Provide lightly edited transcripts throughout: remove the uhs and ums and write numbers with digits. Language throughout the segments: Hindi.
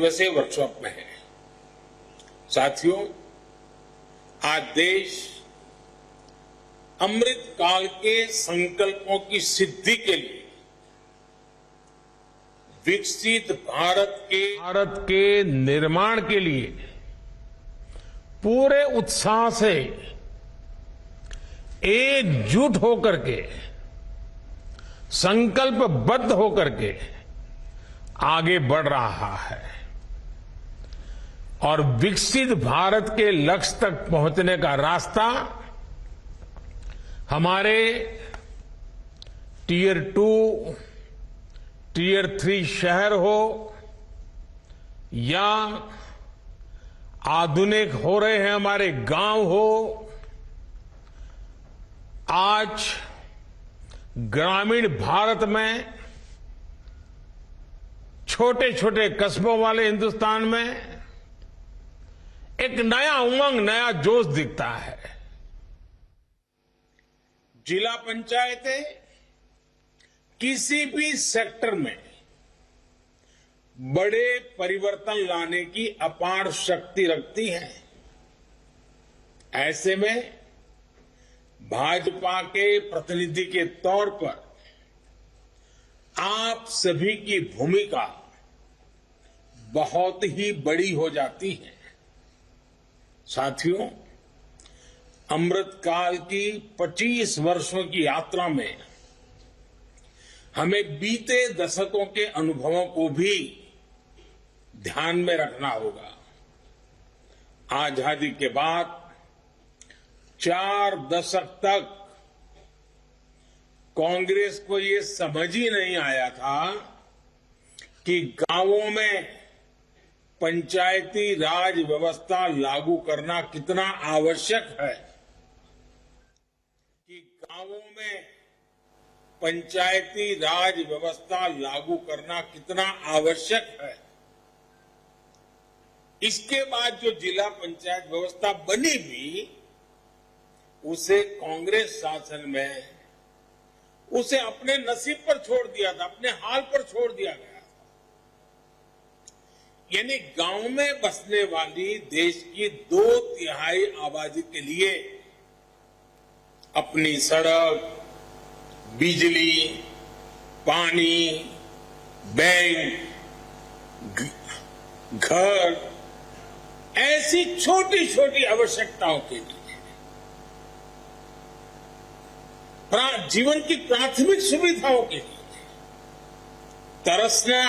दिवसीय वर्कशॉप में है। साथियों, आज देश अमृत काल के संकल्पों की सिद्धि के लिए विकसित भारत के निर्माण के लिए पूरे उत्साह से एकजुट होकर के, संकल्पबद्ध होकर के आगे बढ़ रहा है और विकसित भारत के लक्ष्य तक पहुंचने का रास्ता हमारे टियर 2, टियर 3 शहर हो या आधुनिक हो रहे हैं हमारे गांव हो, आज ग्रामीण भारत में छोटे छोटे कस्बों वाले हिंदुस्तान में एक नया उमंग, नया जोश दिखता है। जिला पंचायतें किसी भी सेक्टर में बड़े परिवर्तन लाने की अपार शक्ति रखती हैं। ऐसे में भाजपा के प्रतिनिधि के तौर पर आप सभी की भूमिका बहुत ही बड़ी हो जाती है। साथियों, अमृत काल की 25 वर्षों की यात्रा में हमें बीते दशकों के अनुभवों को भी ध्यान में रखना होगा। आजादी के बाद 4 दशक तक कांग्रेस को ये समझ ही नहीं आया था कि गांवों में पंचायती राज व्यवस्था लागू करना कितना आवश्यक है, कि गांवों में पंचायती राज व्यवस्था लागू करना कितना आवश्यक है। इसके बाद जो जिला पंचायत व्यवस्था बनी भी, उसे कांग्रेस शासन में उसे अपने नसीब पर छोड़ दिया था, अपने हाल पर छोड़ दिया गया। यानी गांव में बसने वाली देश की 2/3 आबादी के लिए अपनी सड़क, बिजली, पानी, बैंक, घर, ऐसी छोटी छोटी आवश्यकताओं के लिए जीवन की प्राथमिक सुविधाओं के लिए तरसना,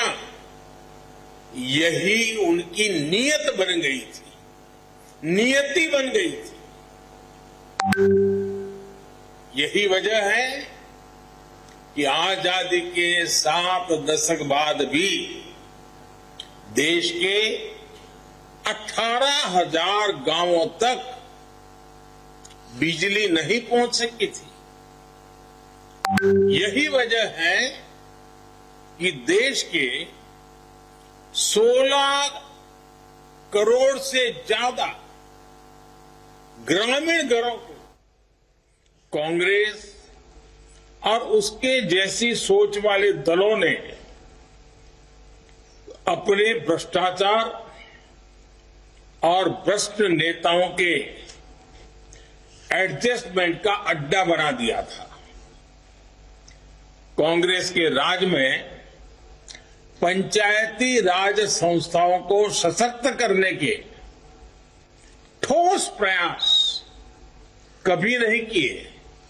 यही उनकी नीयत बन गई थी, नियति बन गई थी। यही वजह है कि आजादी के 7 दशक बाद भी देश के 18,000 गांवों तक बिजली नहीं पहुंच सकी थी। यही वजह है कि देश के 16 करोड़ से ज्यादा ग्रामीण घरों को कांग्रेस और उसके जैसी सोच वाले दलों ने अपने भ्रष्टाचार और भ्रष्ट नेताओं के एडजस्टमेंट का अड्डा बना दिया था। कांग्रेस के राज में पंचायती राज संस्थाओं को सशक्त करने के ठोस प्रयास कभी नहीं किए।